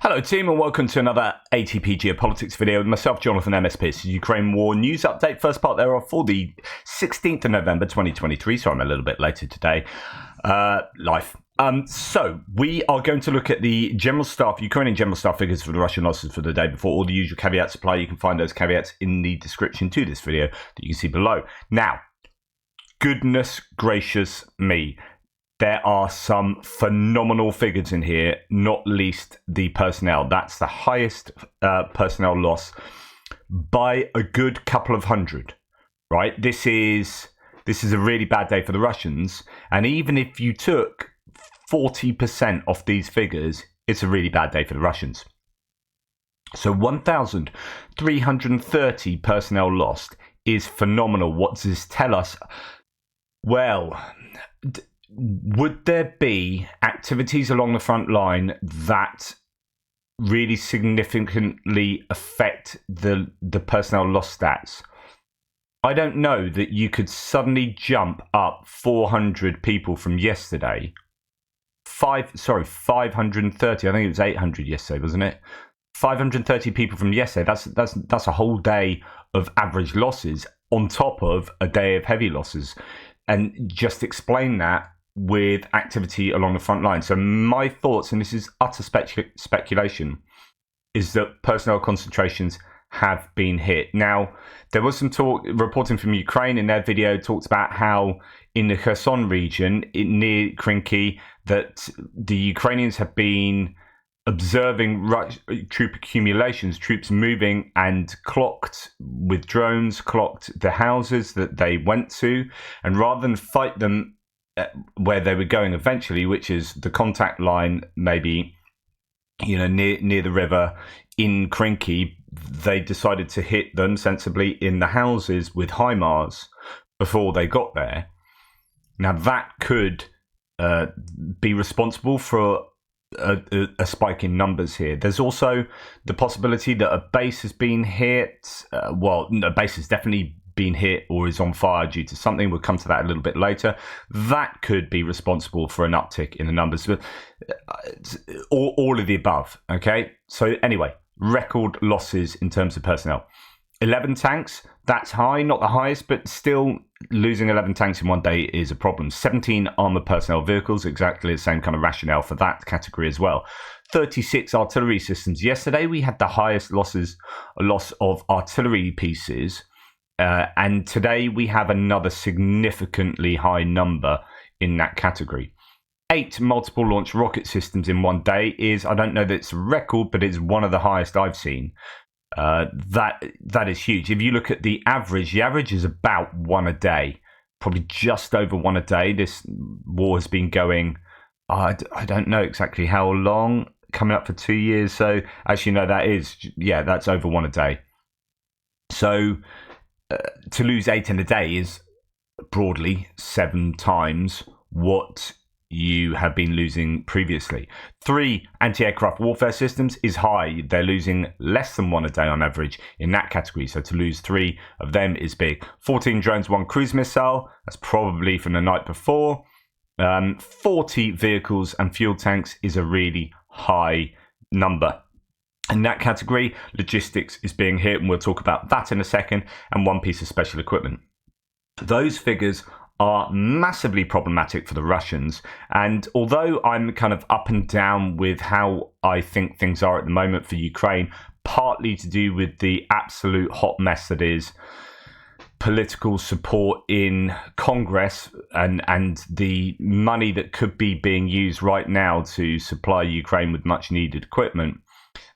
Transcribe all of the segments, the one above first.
Hello team and welcome to another ATP Geopolitics video with myself, Jonathan MSP. This is Ukraine War News Update. First part thereof for the 16th of November 2023, so I'm a little bit later today. Live. So we are going to look at the Ukrainian General Staff figures for the Russian losses for the day before. All the usual caveats apply. You can find those caveats in the description to this video that you can see below. Now, goodness gracious me. There are some phenomenal figures in here, not least the personnel. That's the highest personnel loss by a good couple of hundred, right? This is a really bad day for the Russians. And even if you took 40% off these figures, it's a really bad day for the Russians. So 1,330 personnel lost is phenomenal. What does this tell us? Well, would there be activities along the front line that really significantly affect the personnel loss stats? I don't know that you could suddenly jump up 400 people from yesterday. 530. I think it was 800 yesterday, wasn't it? 530 people from yesterday. That's a whole day of average losses on top of a day of heavy losses. And just explain that with activity along the front line. So my thoughts, and this is utter speculation, is that personnel concentrations have been hit. Now, there was some reporting from Ukraine in their video, talks about how in the Kherson region, near Krinky, that the Ukrainians have been observing troop accumulations, troops moving, and clocked with drones, clocked the houses that they went to, and rather than fight them where they were going eventually, which is the contact line, maybe near the river in Krinky, they decided to hit them sensibly in the houses with Himars before they got there. Now that could be responsible for a spike in numbers here. There's also the possibility that a base has been hit. A base has definitely been hit or is on fire due to something. We'll come to that a little bit later. That could be responsible for an uptick in the numbers. But all of the above. Okay. So anyway, record losses in terms of personnel. 11 tanks. That's high, not the highest, but still losing 11 tanks in one day is a problem. 17 armored personnel vehicles, exactly the same kind of rationale for that category as well. 36 artillery systems. Yesterday we had the highest loss of artillery pieces, and today we have another significantly high number in that category. 8 multiple launch rocket systems in one day is, I don't know that it's a record, but it's one of the highest I've seen. That is huge. If you look at the average is about one a day, probably just over one a day. This war has been going, I don't know exactly how long, coming up for 2 years. So actually, no, that's over one a day. So to lose 8 in a day is broadly 7 times what you have been losing previously. 3 anti-aircraft warfare systems is high. They're losing less than 1 a day on average in that category. So to lose 3 of them is big. 14 drones, 1 cruise missile. That's probably from the night before. 40 vehicles and fuel tanks is a really high number. In that category, logistics is being hit, and we'll talk about that in a second, and 1 piece of special equipment. Those figures are massively problematic for the Russians. And although I'm kind of up and down with how I think things are at the moment for Ukraine, partly to do with the absolute hot mess that is political support in Congress and the money that could be being used right now to supply Ukraine with much needed equipment,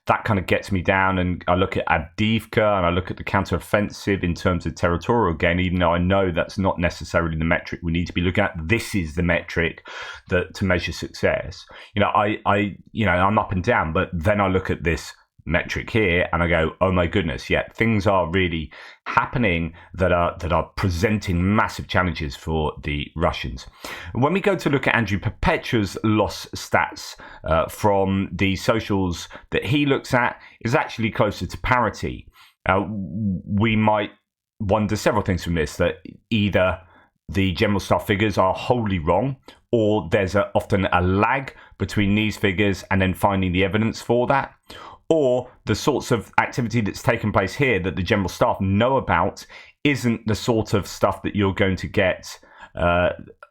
that kind of gets me down. And I look at Avdiivka and I look at the counteroffensive in terms of territorial gain, even though I know that's not necessarily the metric we need to be looking at. This is the metric that to measure success. I'm up and down, but then I look at this metric here and I go, oh my goodness, yeah, things are really happening that are presenting massive challenges for the Russians. When we go to look at Andrew Perpetua's loss stats from the socials that he looks at, is actually closer to parity. We might wonder several things from this, that either the general staff figures are wholly wrong, or there's often a lag between these figures and then finding the evidence for that, or the sorts of activity that's taken place here that the general staff know about isn't the sort of stuff that you're going to get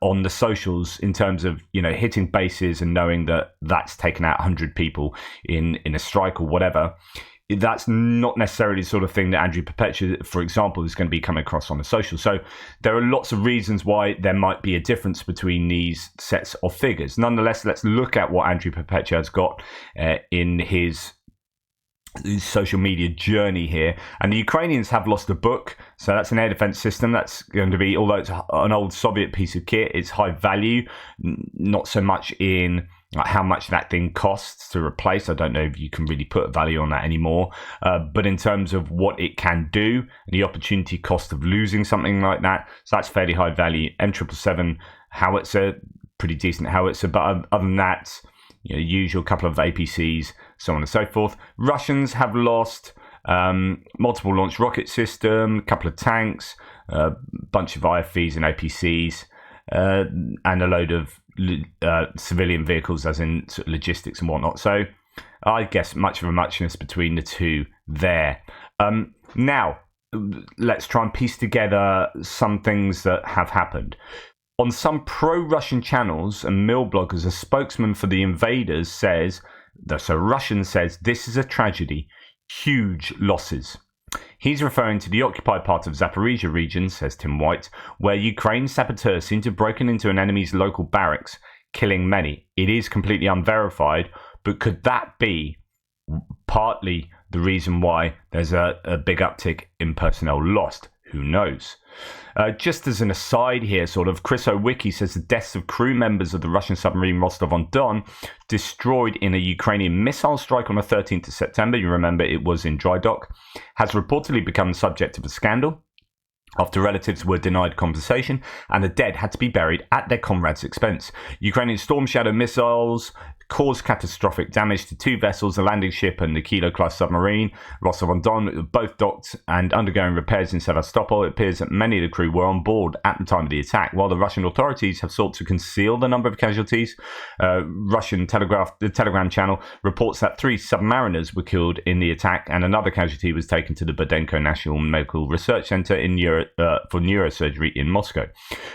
on the socials in terms of, hitting bases and knowing that that's taken out 100 people in a strike or whatever. That's not necessarily the sort of thing that Andrew Perpetua, for example, is going to be coming across on the social. So there are lots of reasons why there might be a difference between these sets of figures. Nonetheless, let's look at what Andrew Perpetua has got in his social media journey here. And the Ukrainians have lost a book. So that's an air defense system that's going to be, although it's an old Soviet piece of kit, it's high value, not so much in how much that thing costs to replace. I don't know if you can really put a value on that anymore. But in terms of what it can do, the opportunity cost of losing something like that, so that's fairly high value. M777 howitzer, pretty decent howitzer. But other than that, usual couple of APCs, so on and so forth. Russians have lost multiple launch rocket system, a couple of tanks, a bunch of IFVs and APCs, and a load of civilian vehicles, as in sort of logistics and whatnot. So I guess much of a muchness between the two there. Now, let's try and piece together some things that have happened. On some pro-Russian channels and mill bloggers, a spokesman for the invaders says, Russian says, this is a tragedy, huge losses. He's referring to the occupied part of Zaporizhia region, says Tim White, where Ukraine's saboteurs seem to have broken into an enemy's local barracks, killing many. It is completely unverified, but could that be partly the reason why there's a big uptick in personnel lost? Who knows? Just as an aside here, Chris Owicki says the deaths of crew members of the Russian submarine Rostov-on-Don, destroyed in a Ukrainian missile strike on the 13th of September, you remember it was in dry dock, has reportedly become the subject of a scandal after relatives were denied compensation and the dead had to be buried at their comrades' expense. Ukrainian Storm Shadow missiles caused catastrophic damage to two vessels, a landing ship and the Kilo-class submarine, Rostov-on-Don, both docked and undergoing repairs in Sevastopol. It appears that many of the crew were on board at the time of the attack. While the Russian authorities have sought to conceal the number of casualties, Russian the Telegram channel reports that 3 submariners were killed in the attack and another casualty was taken to the Budenko National Medical Research Center for neurosurgery in Moscow.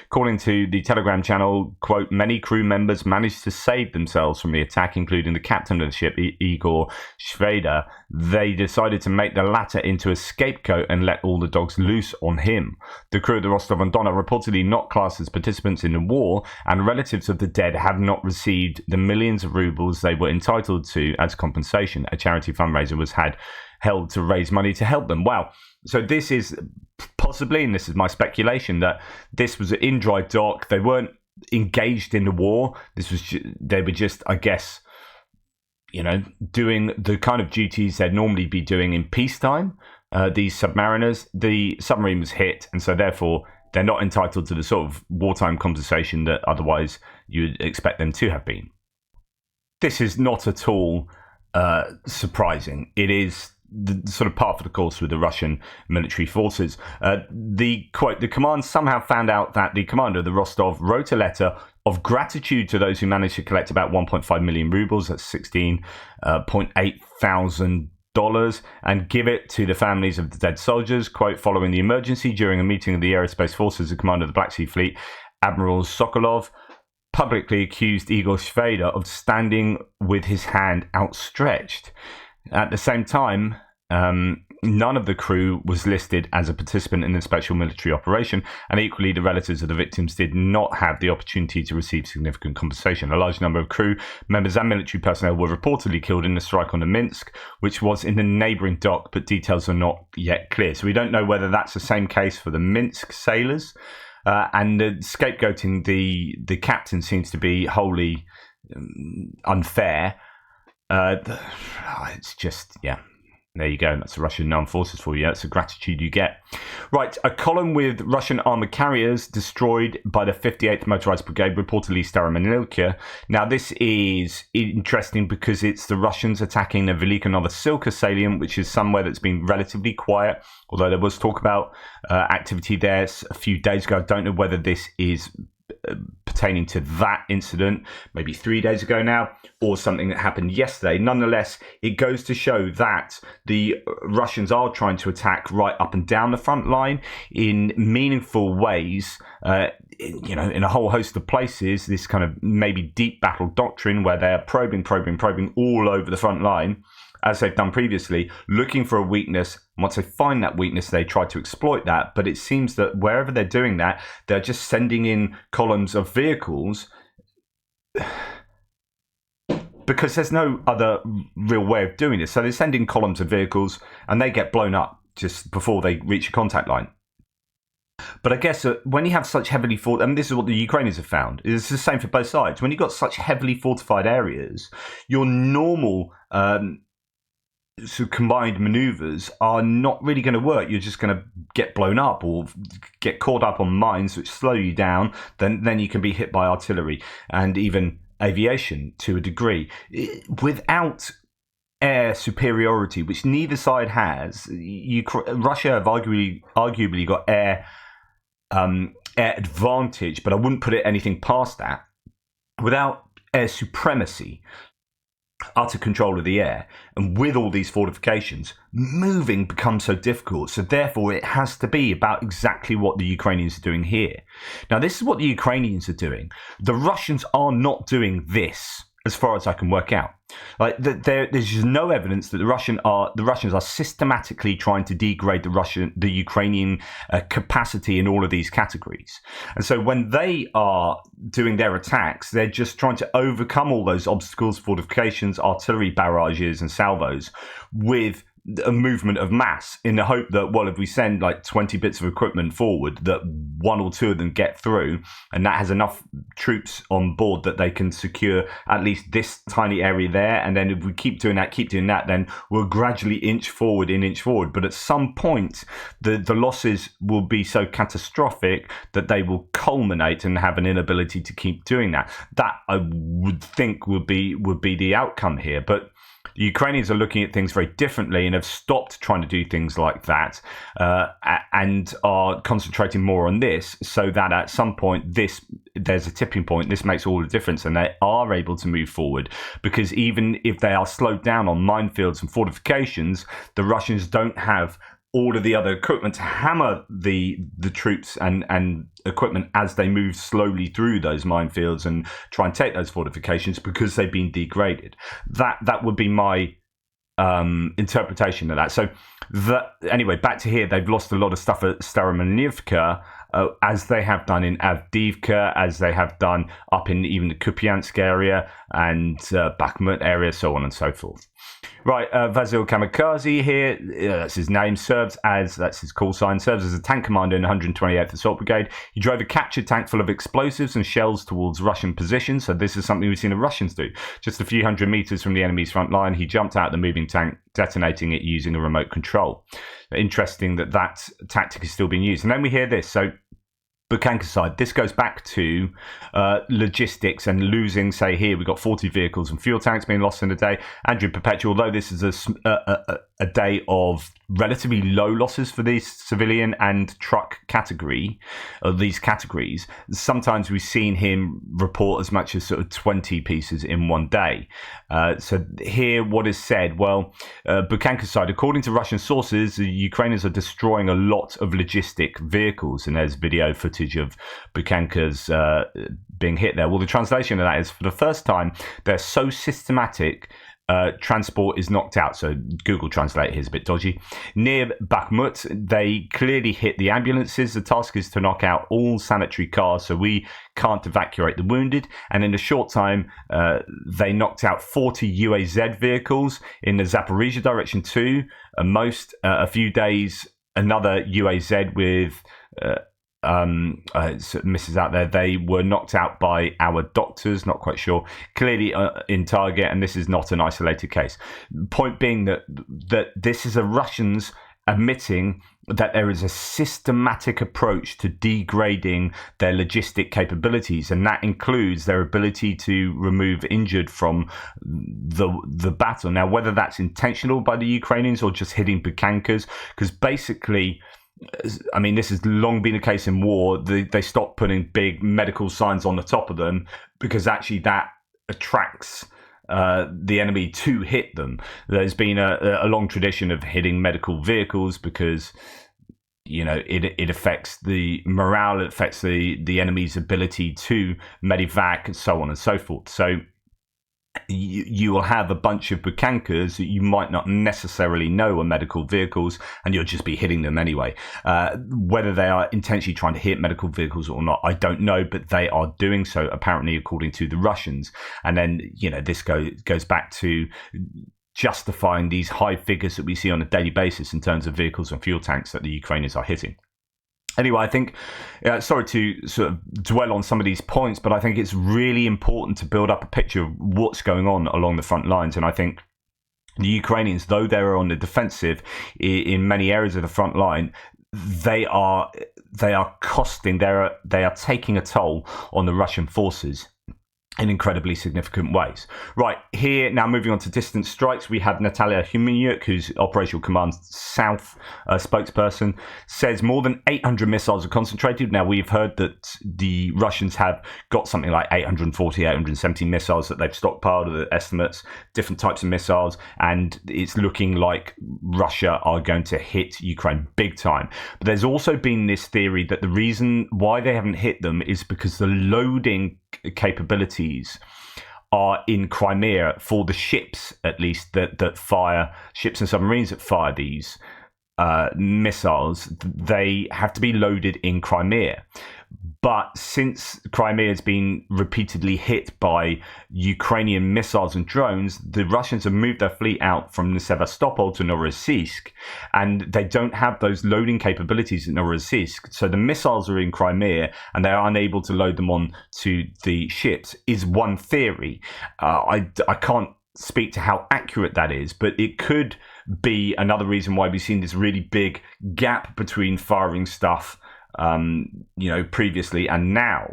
According to the Telegram channel, quote, many crew members managed to save themselves from the attack, including the captain of the ship, Igor Shveda. They decided to make the latter into a scapegoat and let all the dogs loose on him. The crew of the Rostov-on-Don are reportedly not classed as participants in the war, and relatives of the dead have not received the millions of rubles they were entitled to as compensation. A charity fundraiser was held to raise money to help them. Wow. So this is possibly, and this is my speculation, that this was in dry dock. They weren't engaged in the war. They were just, I guess, doing the kind of duties they'd normally be doing in peacetime. These submariners, the submarine was hit, and so therefore they're not entitled to the sort of wartime compensation that otherwise you'd expect them to have been. This is not at all surprising. It is the sort of par for the course with the Russian military forces. The command somehow found out that the commander of the Rostov wrote a letter of gratitude to those who managed to collect about 1.5 million rubles, that's $16.8 thousand, and give it to the families of the dead soldiers. Quote, following the emergency, during a meeting of the Aerospace Forces, the commander of the Black Sea Fleet, Admiral Sokolov, publicly accused Igor Shveda of standing with his hand outstretched. At the same time, none of the crew was listed as a participant in the special military operation, and equally the relatives of the victims did not have the opportunity to receive significant compensation. A large number of crew members and military personnel were reportedly killed in the strike on the Minsk, which was in the neighbouring dock, but details are not yet clear. So we don't know whether that's the same case for the Minsk sailors, and the scapegoating the captain seems to be wholly unfair. It's just, there you go. That's the Russian armed forces for you. That's the gratitude you get. Right, a column with Russian armoured carriers destroyed by the 58th Motorized Brigade, reportedly Starominilka. Now, this is interesting because it's the Russians attacking the Velika Novosilka salient, which is somewhere that's been relatively quiet, although there was talk about activity there a few days ago. I don't know whether this is pertaining to that incident, maybe 3 days ago now, or something that happened yesterday. Nonetheless, it goes to show that the Russians are trying to attack right up and down the front line in meaningful ways, in a whole host of places. This kind of maybe deep battle doctrine where they're probing all over the front line, as they've done previously, looking for a weakness. Once they find that weakness, they try to exploit that. But it seems that wherever they're doing that, they're just sending in columns of vehicles because there's no other real way of doing this. So they send in columns of vehicles and they get blown up just before they reach a contact line. But I guess when you have such heavily fortified, and this is what the Ukrainians have found, it's the same for both sides. When you've got such heavily fortified areas, your normal combined maneuvers are not really going to work. You're just going to get blown up or get caught up on mines which slow you down. Then you can be hit by artillery and even aviation to a degree. Without air superiority, which neither side has, Russia have arguably got air advantage, but I wouldn't put it anything past that. Without air supremacy, utter control of the air, and with all these fortifications, moving becomes so difficult. So therefore it has to be about exactly what the Ukrainians are doing here. Now, this is what the Ukrainians are doing. The Russians are not doing this, as far as I can work out. Like there's just no evidence that the Russians are systematically trying to degrade the Ukrainian capacity in all of these categories. And so when they are doing their attacks, they're just trying to overcome all those obstacles, fortifications, artillery barrages, and salvos with a movement of mass, in the hope that, well, if we send like 20 bits of equipment forward, that one or two of them get through, and that has enough troops on board that they can secure at least this tiny area there. And then if we keep doing that, then we'll gradually inch forward. But at some point, the losses will be so catastrophic that they will culminate and have an inability to keep doing that. That, I would think, would be the outcome here. But the Ukrainians are looking at things very differently and have stopped trying to do things like that, and are concentrating more on this, so that at some point there's a tipping point. This makes all the difference, and they are able to move forward, because even if they are slowed down on minefields and fortifications, the Russians don't have all of the other equipment to hammer the troops and equipment as they move slowly through those minefields and try and take those fortifications, because they've been degraded. That would be my interpretation of that. So anyway, back to here, they've lost a lot of stuff at Staromanivka, as they have done in Avdiivka, as they have done up in even the Kupiansk area and Bakhmut area, so on and so forth. Right, Vasil Kamikaze here, that's his name, that's his call sign, serves as a tank commander in the 128th Assault Brigade. He drove a captured tank full of explosives and shells towards Russian positions. So this is something we've seen the Russians do. Just a few hundred meters from the enemy's front line, he jumped out of the moving tank, detonating it using a remote control. Interesting that tactic is still being used. And then we hear this. So Bukanka side, this goes back to logistics and losing. Say here, we've got 40 vehicles and fuel tanks being lost in a day. Andrew Perpetual, although this is a day of relatively low losses for the civilian and truck category, these categories, sometimes we've seen him report as much as sort of 20 pieces in one day. So here, what is said? Well, Bukanka side, according to Russian sources, the Ukrainians are destroying a lot of logistic vehicles, and there's video footage of Bukanka's being hit there. Well, the translation of that is, for the first time, they're so systematic, transport is knocked out. So Google Translate here is a bit dodgy. Near Bakhmut, they clearly hit the ambulances. The task is to knock out all sanitary cars, so we can't evacuate the wounded. And in a short time, they knocked out 40 UAZ vehicles in the Zaporizhia direction too. A few days, another UAZ with misses out there. They were knocked out by our doctors, not quite sure, clearly in target, and this is not an isolated case. Point being that this is a Russians admitting that there is a systematic approach to degrading their logistic capabilities, and that includes their ability to remove injured from the battle. Now, whether that's intentional by the Ukrainians or just hitting Bukankas, because basically I mean, this has long been the case in war. They stopped putting big medical signs on the top of them because actually that attracts the enemy to hit them. There's been a long tradition of hitting medical vehicles because it affects the morale, it affects the enemy's ability to medivac, and so on and so forth. So you will have a bunch of bukankers that you might not necessarily know are medical vehicles, and you'll just be hitting them anyway. Whether they are intentionally trying to hit medical vehicles or not, I don't know, but they are doing so, apparently, according to the Russians. And then, this goes back to justifying these high figures that we see on a daily basis in terms of vehicles and fuel tanks that the Ukrainians are hitting. Anyway, I think, sorry to sort of dwell on some of these points, but I think it's really important to build up a picture of what's going on along the front lines. And I think the Ukrainians, though they're on the defensive in many areas of the front line, they are costing, they are taking a toll on the Russian forces in incredibly significant ways. Right, here, now moving on to distance strikes, we have Natalia Himars, who's Operational Command South spokesperson, says more than 800 missiles are concentrated. Now, we've heard that the Russians have got something like 840, 870 missiles that they've stockpiled, the estimates, different types of missiles, and it's looking like Russia are going to hit Ukraine big time. But there's also been this theory that the reason why they haven't hit them is because the loading capabilities are in Crimea for the ships, at least, that fire, ships and submarines that fire these missiles. They have to be loaded in Crimea. But since Crimea has been repeatedly hit by Ukrainian missiles and drones, the Russians have moved their fleet out from Sevastopol to Novorossiysk, and they don't have those loading capabilities in Novorossiysk. So the missiles are in Crimea, and they are unable to load them on to the ships, is one theory. I can't speak to how accurate that is, but it could be another reason why we've seen this really big gap between firing stuff previously and now,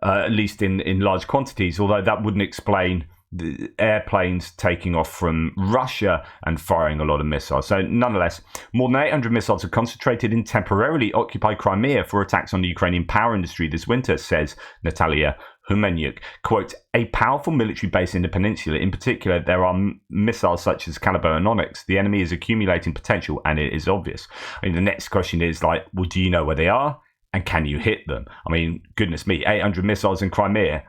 at least in large quantities, although that wouldn't explain the airplanes taking off from Russia and firing a lot of missiles. So nonetheless, more than 800 missiles are concentrated in temporarily occupied Crimea for attacks on the Ukrainian power industry this winter, says Natalia Humeniuk. Quote, a powerful military base in the peninsula. In particular, there are missiles such as Kalibr and Onyx. The enemy is accumulating potential, and it is obvious. I mean, the next question is like, well, do you know where they are? And can you hit them? I mean, goodness me, 800 missiles in Crimea,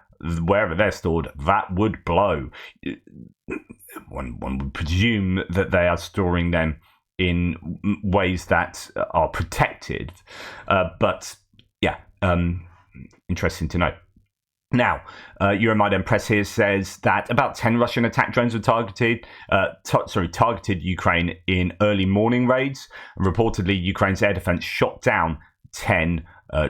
wherever they're stored, that would blow. One would presume that they are storing them in ways that are protected. But yeah, interesting to know. Now, Euromaidan Press here says that about 10 Russian attack drones were targeted Ukraine in early morning raids. Reportedly, Ukraine's air defense shot down 10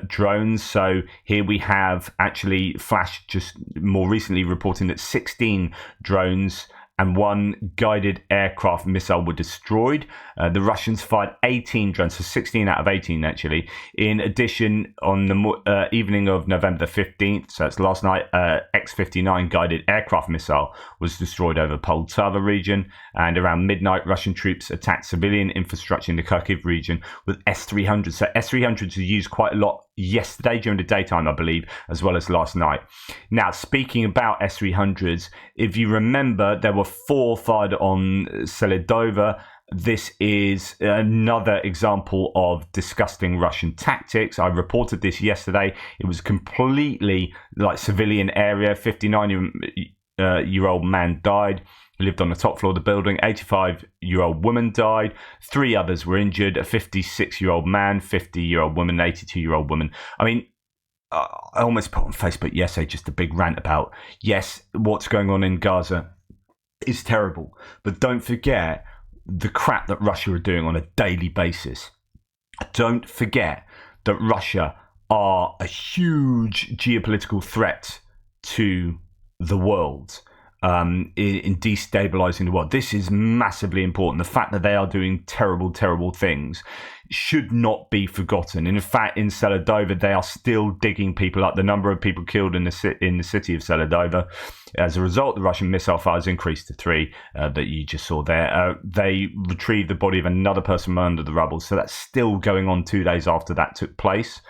drones. So here we have actually Flash just more recently reporting that 16 drones and one guided aircraft missile were destroyed. The Russians fired 18 drones, so 16 out of 18 actually. In addition, on the evening of November the 15th, so that's last night, X-59 guided aircraft missile was destroyed over Poltava region. And around midnight, Russian troops attacked civilian infrastructure in the Kharkiv region with S-300s. So S-300s were used quite a lot yesterday during the daytime, I believe, as well as last night. Now, speaking about S-300s, if you remember, there were 4 fired on Selidova. This is another example of disgusting Russian tactics. I reported this yesterday. It was completely like civilian area. 59-year-old man died. He lived on the top floor of the building. 85-year-old woman died. 3 others were injured. A 56-year-old man, 50-year-old woman, 82-year-old woman. I mean, I almost put on Facebook yesterday just a big rant about, yes, what's going on in Gaza is terrible. But don't forget the crap that Russia are doing on a daily basis. Don't forget that Russia are a huge geopolitical threat to the world. In destabilizing the world. This is massively important. The fact that they are doing terrible, terrible things should not be forgotten. In fact, in Seladova, they are still digging people up. The number of people killed in the city of Seladova, as a result, the Russian missile fires increased to 3 that you just saw there. They retrieved the body of another person from under the rubble, so that's still going on 2 days after that took place.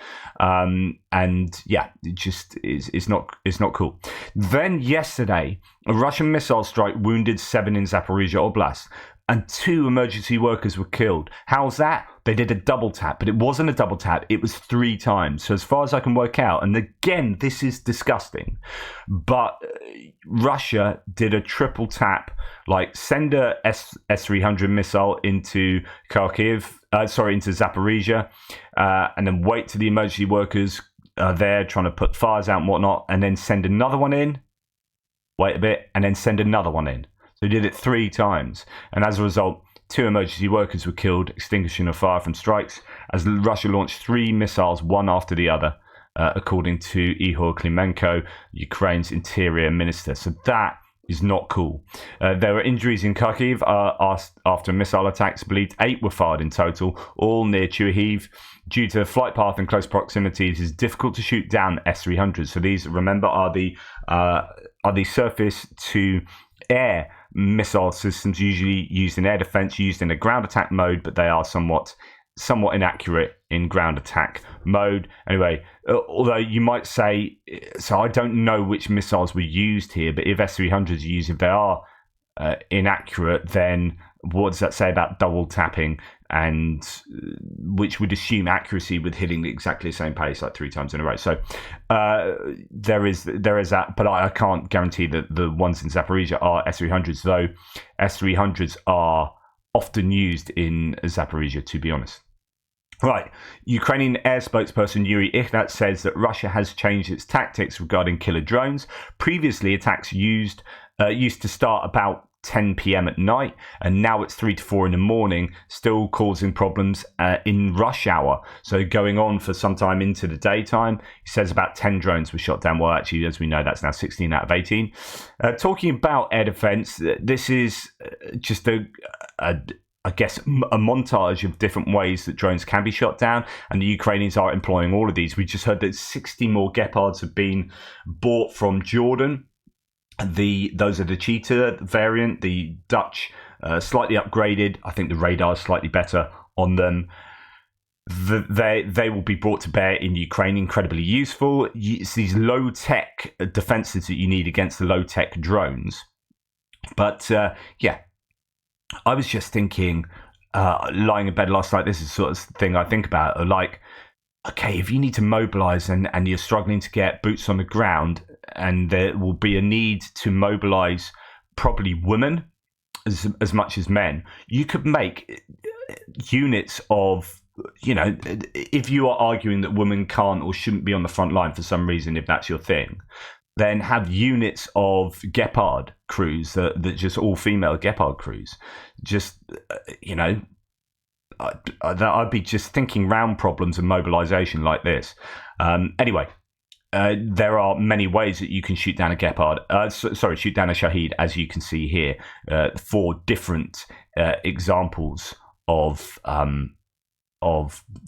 And yeah, it just it's not cool. Then yesterday, a Russian missile strike wounded 7 in Zaporizhia Oblast, and 2 emergency workers were killed. How's that? They did a double tap, but it wasn't a double tap. It was 3 times. So as far as I can work out, and again, this is disgusting, but Russia did a triple tap, like send a S-300 missile into into Zaporizhia, and then wait till the emergency workers are there trying to put fires out and whatnot, and then send another one in, wait a bit, and then send another one in. So he did it 3 times. And as a result, 2 emergency workers were killed, extinguishing a fire from strikes, as Russia launched 3 missiles, one after the other, according to Ihor Klimenko, Ukraine's interior minister. So that is not cool. There were injuries in Kharkiv after missile attacks. Believed 8 were fired in total, all near Chuhiv. Due to the flight path and close proximity, it is difficult to shoot down S-300s. So these, remember, are the surface to air missile systems, usually used in air defense, used in a ground attack mode, but they are somewhat inaccurate in ground attack mode. Anyway, although you might say, so I don't know which missiles were used here, but if S-300s are used, if they are inaccurate, then what does that say about double tapping, and which would assume accuracy with hitting exactly the same pace, like 3 times in a row. So there is that, but I can't guarantee that the ones in Zaporizhia are S-300s, though S-300s are often used in Zaporizhia, to be honest. Right, Ukrainian air spokesperson Yuri Ihnat says that Russia has changed its tactics regarding killer drones. Previously, attacks used to start about 10 p.m. at night, and now it's 3 to 4 in the morning, still causing problems in rush hour. So going on for some time into the daytime. He says about 10 drones were shot down. Well, actually, as we know, that's now 16 out of 18. Talking about air defense, this is just I guess, a montage of different ways that drones can be shot down, and the Ukrainians are employing all of these. We just heard that 60 more Gepards have been bought from Jordan. Those are the Cheetah variant, the Dutch slightly upgraded. I think the radar is slightly better on them. They will be brought to bear in Ukraine, incredibly useful. It's these low-tech defenses that you need against the low-tech drones. But yeah, I was just thinking, lying in bed last night, this is the sort of thing I think about, like, okay, if you need to mobilize and you're struggling to get boots on the ground, and there will be a need to mobilize probably women as much as men, you could make units of, if you are arguing that women can't or shouldn't be on the front line for some reason, if that's your thing, then have units of Gepard crews that just all female Gepard crews. Just, I'd be just thinking round problems and mobilization like this. Anyway, there are many ways that you can shoot down a Gepard. Shoot down a Shahed, as you can see here, 4 different examples of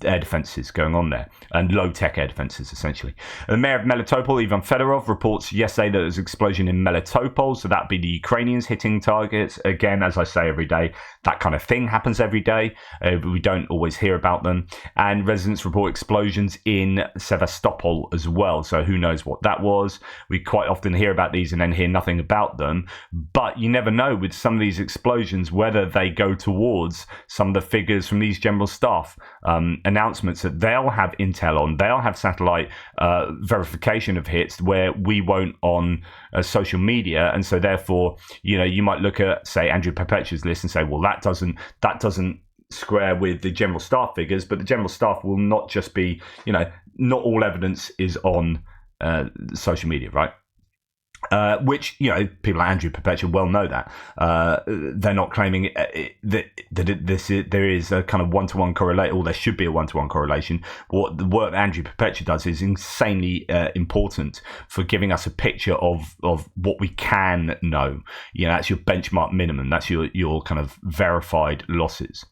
air defenses going on there, and low-tech air defenses, essentially. The mayor of Melitopol, Ivan Fedorov, reports yesterday that there was an explosion in Melitopol, so that'd be the Ukrainians hitting targets. Again, as I say every day, that kind of thing happens every day, but we don't always hear about them. And residents report explosions in Sevastopol as well, so who knows what that was. We quite often hear about these and then hear nothing about them, but you never know with some of these explosions whether they go towards some of the figures from these general staff announcements that they'll have intel on, they'll have satellite verification of hits where we won't on social media, and so therefore, you might look at, say, Andrew Perpetua's list and say, well, that doesn't square with the general staff figures, but the general staff will not just be, not all evidence is on social media, right? Which, people like Andrew Perpetua well know that. They're not claiming there is a kind of one-to-one correlation, or there should be a one-to-one correlation. What the work that Andrew Perpetua does is insanely important for giving us a picture of what we can know. That's your benchmark minimum. That's your kind of verified losses.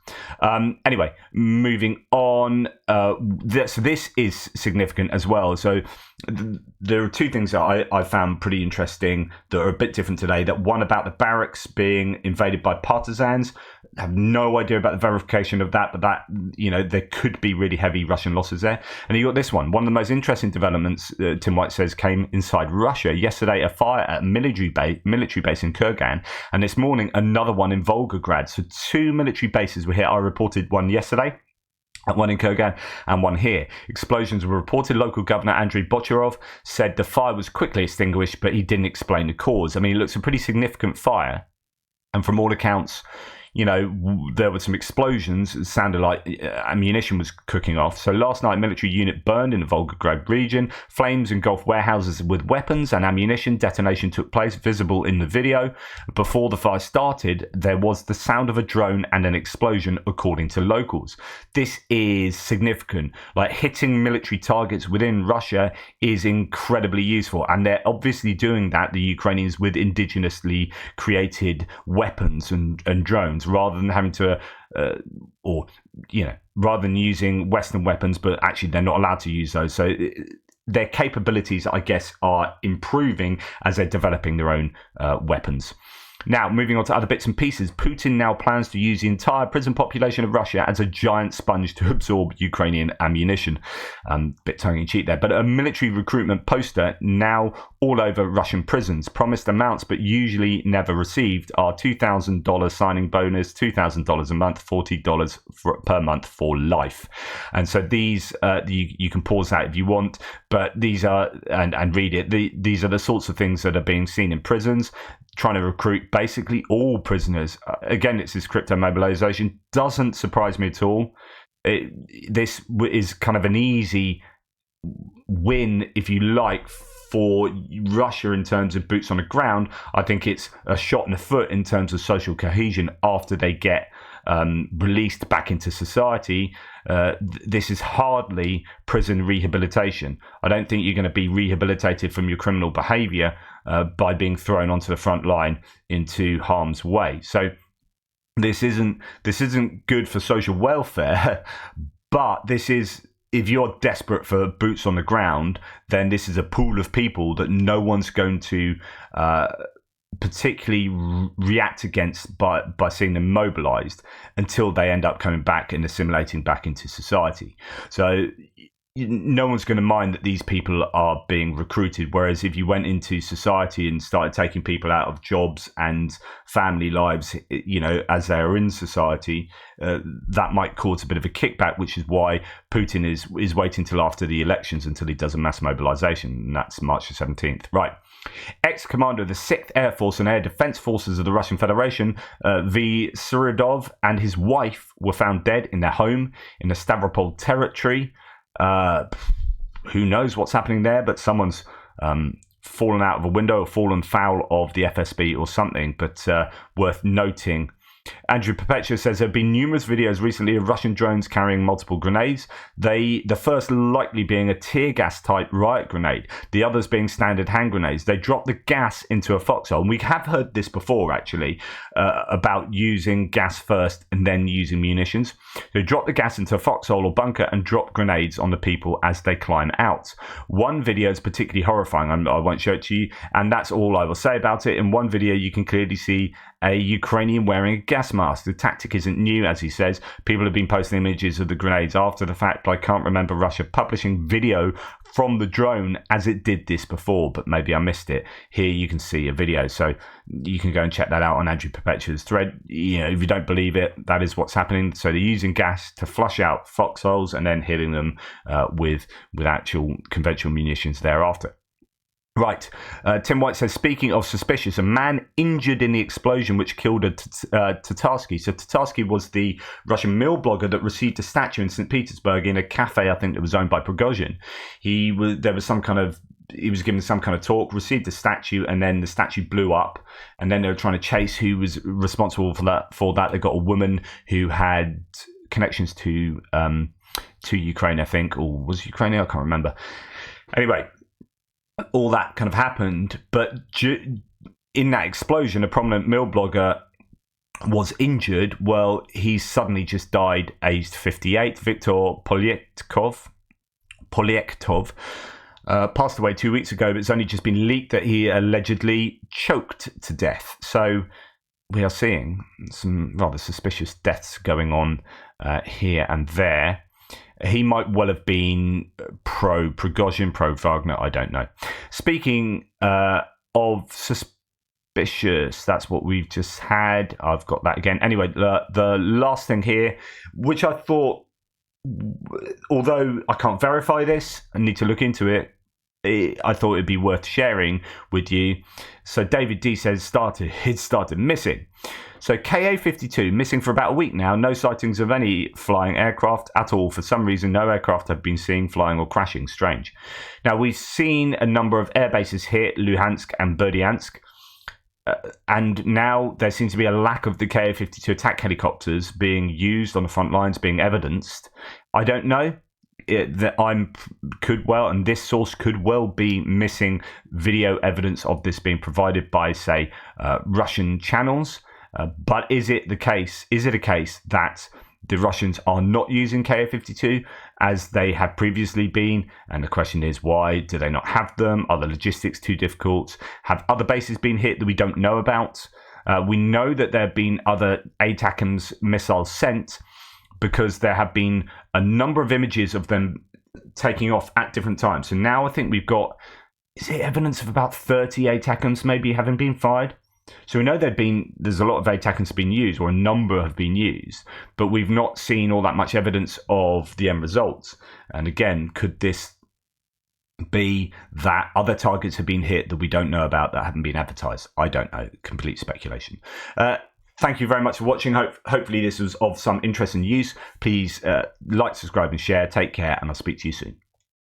Anyway, moving on. So this is significant as well. So there are two things that I found pretty interesting that are a bit different today. That one about the barracks being invaded by partisans. I have no idea about the verification of that, but that, there could be really heavy Russian losses there. And you got this one. One of the most interesting developments, Tim White says, came inside Russia. Yesterday, a fire at a military base in Kurgan, and this morning, another one in Volgograd. So 2 military bases were hit. I reported one yesterday, one in Kurgan and one here. Explosions were reported. Local governor Andrei Bocharov said the fire was quickly extinguished, but he didn't explain the cause. I mean, it looks a pretty significant fire. And from all accounts, there were some explosions. It sounded like ammunition was cooking off. So last night, a military unit burned in the Volgograd region. Flames engulfed warehouses with weapons and ammunition. Detonation took place, visible in the video. Before the fire started, there was the sound of a drone and an explosion, according to locals. This is significant. Like, hitting military targets within Russia is incredibly useful. And they're obviously doing that, the Ukrainians, with indigenously created weapons and drones, rather than having to, rather than using Western weapons, but actually they're not allowed to use those. So their capabilities, I guess, are improving as they're developing their own weapons. Now, moving on to other bits and pieces, Putin now plans to use the entire prison population of Russia as a giant sponge to absorb Ukrainian ammunition. Bit tongue-in-cheek there, but a military recruitment poster now all over Russian prisons. Promised amounts, but usually never received, are $2,000 signing bonus, $2,000 a month, $40 per month for life. And so these, you can pause that if you want, but these are, and read it, these are the sorts of things that are being seen in prisons, trying to recruit basically all prisoners. Again, it's this crypto mobilization. Doesn't surprise me at all. This is kind of an easy win, if you like, for Russia in terms of boots on the ground. I think it's a shot in the foot in terms of social cohesion after they get released back into society. This is hardly prison rehabilitation. I don't think you're going to be rehabilitated from your criminal behavior by being thrown onto the front line into harm's way. So this isn't good for social welfare, but this is, if you're desperate for boots on the ground, then this is a pool of people that no one's going to particularly react against by seeing them mobilized until they end up coming back and assimilating back into society. So no one's going to mind that these people are being recruited. Whereas if you went into society and started taking people out of jobs and family lives, as they are in society, that might cause a bit of a kickback, which is why Putin is waiting till after the elections until he does a mass mobilization. And that's March the 17th. Right. Ex-commander of the 6th Air Force and Air Defense Forces of the Russian Federation, V. Suridov, and his wife were found dead in their home in the Stavropol territory. Who knows what's happening there, but someone's fallen out of a window or fallen foul of the FSB or something, but worth noting. Andrew Perpetua says there have been numerous videos recently of Russian drones carrying multiple grenades. The first likely being a tear gas type riot grenade, the others being standard hand grenades. They drop the gas into a foxhole. And we have heard this before, actually, about using gas first and then using munitions. They drop the gas into a foxhole or bunker and drop grenades on the people as they climb out. One video is particularly horrifying. I won't show it to you, and that's all I will say about it. In one video, you can clearly see a Ukrainian wearing a gas mask. The tactic isn't new, as he says. People have been posting images of the grenades after the fact, but I can't remember Russia publishing video from the drone as it did this before, but maybe I missed it. Here you can see a video, so you can go and check that out on Andrew Perpetua's thread. If you don't believe it, that is what's happening. So they're using gas to flush out foxholes and then hitting them with actual conventional munitions thereafter. Right. Tim White says, speaking of suspicious, a man injured in the explosion which killed a Tatarsky. So Tatarsky was the Russian mill blogger that received a statue in St. Petersburg in a cafe, I think, that was owned by Prigozhin. There was some kind of he was given some kind of talk, received a statue, and then the statue blew up. And then they were trying to chase who was responsible for that. They got a woman who had connections to Ukraine, I think, or was Ukrainian? I can't remember. Anyway, all that kind of happened, but in that explosion, a prominent mill blogger was injured. Well, he suddenly just died, aged 58. Viktor Polyektov passed away 2 weeks ago, but it's only just been leaked that he allegedly choked to death. So we are seeing some rather suspicious deaths going on here and there. He might well have been pro-Prigozhin, pro-Wagner, I don't know. Speaking of suspicious, that's what we've just had. I've got that again. Anyway, the last thing here, which I thought, although I can't verify this, I need to look into it, I thought it'd be worth sharing with you. So David D says it started missing. So KA-52 missing for about a week now. No sightings of any flying aircraft at all. For some reason, no aircraft have been seen flying or crashing. Strange. Now, we've seen a number of air bases hit, Luhansk and Berdyansk. And now there seems to be a lack of the KA-52 attack helicopters being used on the front lines, being evidenced. I don't know. And this source could well be missing video evidence of this being provided by, say, Russian channels. But is it a case that the Russians are not using KA-52 as they have previously been? And the question is, why do they not have them? Are the logistics too difficult? Have other bases been hit that we don't know about? We know that there have been other ATACMS missiles sent, because there have been a number of images of them taking off at different times. So now I think we've got, is it evidence of about 30 ATACMS maybe having been fired? So we know there's a lot of ATACMS being used, or a number have been used, but we've not seen all that much evidence of the end results. And again, could this be that other targets have been hit that we don't know about, that haven't been advertised? I don't know. Complete speculation. Thank you very much for watching. Hopefully this was of some interest and use. Please like, subscribe and share. Take care, and I'll speak to you soon.